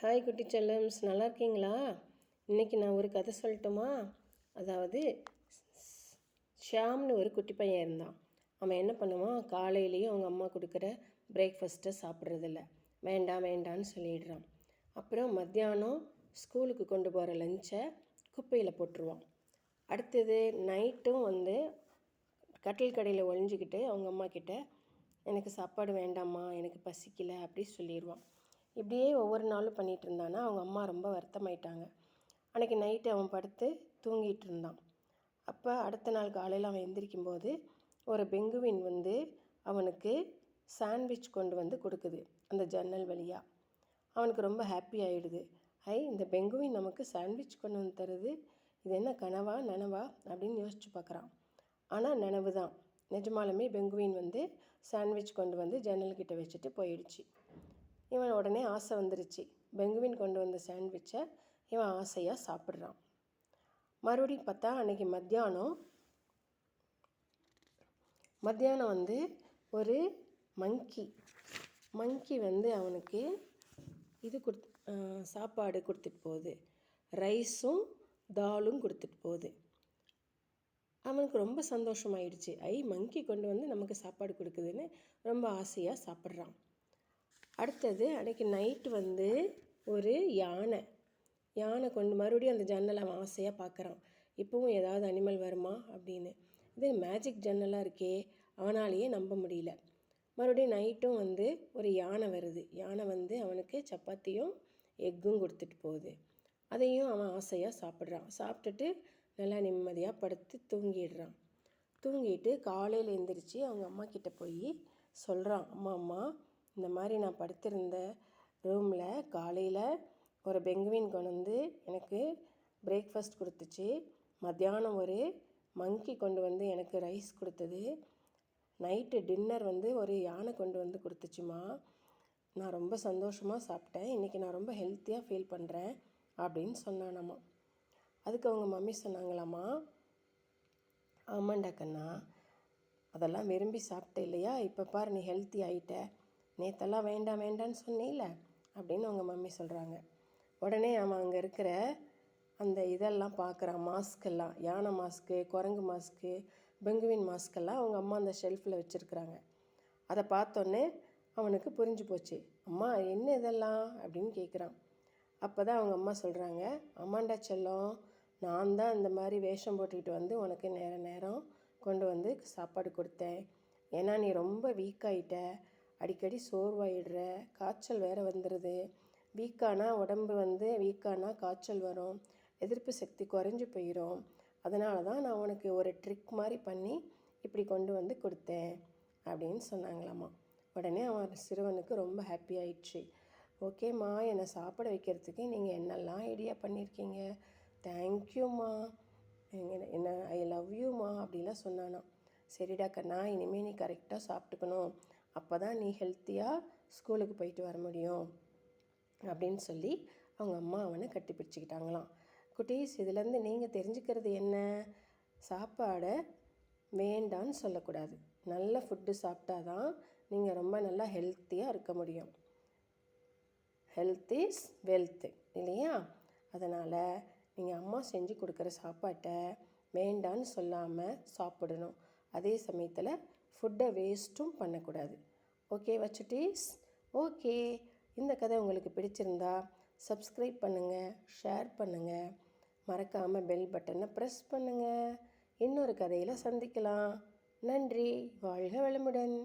Hi குட்டி செல்லம்ஸ், நல்லா இருக்கீங்களா? இன்றைக்கி நான் ஒரு கதை சொல்லட்டுமா? அதாவது ஷியாம்னு ஒரு குட்டி பையன் இருந்தான். அவன் என்ன பண்ணுவான், காலையிலேயும் அவங்க அம்மா கொடுக்குற பிரேக்ஃபாஸ்ட்டை சாப்பிட்றதில்ல, வேண்டாம் வேண்டான்னு சொல்லிடுறான். அப்புறம் மத்தியானம் ஸ்கூலுக்கு கொண்டு போகிற லஞ்சை குப்பையில் போட்டுருவான். அடுத்தது நைட்டும் கட்டில் கடையில் ஒழிஞ்சிக்கிட்டு அவங்க அம்மா கிட்ட எனக்கு சாப்பாடு வேண்டாம்மா, எனக்கு பசிக்கலை அப்படி சொல்லிடுவான். இப்படியே ஒவ்வொரு நாளும் பண்ணிகிட்டு இருந்தானா அவங்க அம்மா ரொம்ப வருத்தமாயிட்டாங்க. அன்றைக்கி நைட்டு அவன் படுத்து தூங்கிட்டு இருந்தான். அப்போ அடுத்த நாள் காலையில் அவன் எந்திரிக்கும்போது ஒரு பெங்குவின் அவனுக்கு சாண்ட்விச் கொண்டு கொடுக்குது அந்த ஜன்னல் வழியாக. அவனுக்கு ரொம்ப ஹாப்பி ஆகிடுது. இந்த பெங்குவின் நமக்கு சாண்ட்விச் கொண்டு வந்து தருது, இது என்ன கனவா நனவா அப்படின்னு யோசித்து பார்க்குறான். ஆனால் நனவு தான். நிஜமாலுமே பெங்குவின் சாண்ட்விச் கொண்டு ஜன்னல்கிட்ட வச்சுட்டு போயிடுச்சு. இவன் உடனே ஆசை வந்துருச்சு. பெங்குவின் கொண்டு வந்த சாண்ட்விச்சை இவன் ஆசையாக சாப்பிட்றான். மறுபடியும் பார்த்தா அன்றைக்கி மத்தியானம் ஒரு மங்கி அவனுக்கு சாப்பாடு கொடுத்துட்டு போகுது. ரைஸும் தாலும் கொடுத்துட்டு போகுது. அவனுக்கு ரொம்ப சந்தோஷமாயிடுச்சு. மங்கி கொண்டு நமக்கு சாப்பாடு கொடுக்குதுன்னு ரொம்ப ஆசையாக சாப்பிட்றான். அடுத்தது அன்றைக்கி நைட்டு ஒரு யானை கொண்டு மறுபடியும் அந்த ஜன்னலை அவன் ஆசையாக பார்க்குறான். இப்போவும் ஏதாவது அனிமல் வருமா அப்படின்னு. இது மேஜிக் ஜன்னலாக இருக்கே, அவனாலேயே நம்ப முடியல. மறுபடியும் நைட்டும் ஒரு யானை வருது. யானை அவனுக்கு சப்பாத்தியும் எக்கும் கொடுத்துட்டு போகுது. அதையும் அவன் ஆசையாக சாப்பிட்றான். சாப்பிட்டுட்டு நல்லா நிம்மதியாக படுத்து தூங்கிடுறான். தூங்கிட்டு காலையில் எழுந்திரிச்சு அவங்க அம்மா கிட்டே போய் சொல்கிறான், அம்மா இந்த மாதிரி நான் படுத்திருந்த ரூமில் காலையில் ஒரு பெங்குவின் கொண்டு எனக்கு பிரேக்ஃபாஸ்ட் கொடுத்துச்சு. மத்தியானம் ஒரு மங்கி கொண்டு எனக்கு ரைஸ் கொடுத்தது. நைட்டு டின்னர் ஒரு யானை கொண்டு கொடுத்துச்சுமா. நான் ரொம்ப சந்தோஷமாக சாப்பிட்டேன். இன்றைக்கி நான் ரொம்ப ஹெல்த்தியாக ஃபீல் பண்ணுறேன் அப்படின்னு சொன்னானாம்மா. அதுக்கு அவங்க மம்மி சொன்னாங்களாம்மா, ஆமாண்டா கண்ணா, அதெல்லாம் விரும்பி சாப்பிட்டே இல்லையா, இப்போ பாரு நீ ஹெல்த்தி ஆகிட்ட, நேற்றெல்லாம் வேண்டாம் வேண்டான்னு சொன்னீல அப்படின்னு அவங்க மம்மி சொல்கிறாங்க. உடனே அவன் அங்கே இருக்கிற அந்த இதெல்லாம் பார்க்குறான், மாஸ்கெல்லாம், யானை மாஸ்க்கு, குரங்கு மாஸ்க்கு, பெங்குவின் மாஸ்கெல்லாம் அவங்க அம்மா அந்த ஷெல்ஃபில் வச்சுருக்குறாங்க. அதை பார்த்தோன்னே அவனுக்கு புரிஞ்சு போச்சு. அம்மா என்ன இதெல்லாம் அப்படின்னு கேட்குறான். அப்போ தான் அவங்க அம்மா சொல்கிறாங்க, அம்மாண்டா செல்லம், நான் தான் இந்த மாதிரி வேஷம் போட்டுக்கிட்டு உனக்கு நேரம் கொண்டு சாப்பாடு கொடுத்தேன். ஏன்னா நீ ரொம்ப வீக்காயிட்ட, அடிக்கடி சோர்வாயிடுற, காய்ச்சல் வேறு வந்துடுது. வீக்கானா உடம்பு வீக்கானா காய்ச்சல் வரும், எதிர்ப்பு சக்தி குறைஞ்சி போயிடும். அதனால தான் நான் உனக்கு ஒரு ட்ரிக் மாதிரி பண்ணி இப்படி கொண்டு கொடுத்தேன் அப்படின்னு சொன்னாங்களாம்மா. உடனே அவன் சிறுவனுக்கு ரொம்ப ஹாப்பி ஆயிடுச்சு. ஓகேம்மா, என்னை சாப்பிட வைக்கிறதுக்கு நீங்கள் என்னெல்லாம் ஐடியா பண்ணியிருக்கீங்க, தேங்க்யூம்மா, என்ன ஐ லவ் யூம்மா அப்படிலாம் சொன்னானா. சரிடா கண்ணா, இனிமேல் நீ கரெக்டாக சாப்பிட்டுக்கணும், அப்போ தான் நீ ஹெல்த்தியாக ஸ்கூலுக்கு போயிட்டு வர முடியும் அப்படின்னு சொல்லி அவங்க அம்மா அவனை கட்டி பிடிச்சிக்கிட்டாங்களாம். குட்டீஸ், இதுலேருந்து நீங்கள் தெரிஞ்சுக்கிறது என்ன, சாப்பாடை வேண்டான்னு சொல்லக்கூடாது. நல்ல ஃபுட்டு சாப்பிட்டா தான் நீங்கள் ரொம்ப நல்லா ஹெல்த்தியாக இருக்க முடியும். ஹெல்த் இஸ் வெல்த்து இல்லையா? அதனால் நீங்கள் அம்மா செஞ்சு கொடுக்குற சாப்பாட்டை வேண்டான்னு சொல்லாமல் சாப்பிடணும். அதே சமயத்தில் ஃபுட்டை வேஸ்ட்டும் பண்ணக்கூடாது. ஓகே வச்சுட்டீஸ்? ஓகே, இந்த கதை உங்களுக்கு பிடிச்சிருந்தா சப்ஸ்கிரைப் பண்ணுங்கள், ஷேர் பண்ணுங்கள், மறக்காமல் பெல் பட்டனை ப்ரெஸ் பண்ணுங்கள். இன்னொரு கதையில் சந்திக்கலாம். நன்றி. வாழ்க வளமுடன்.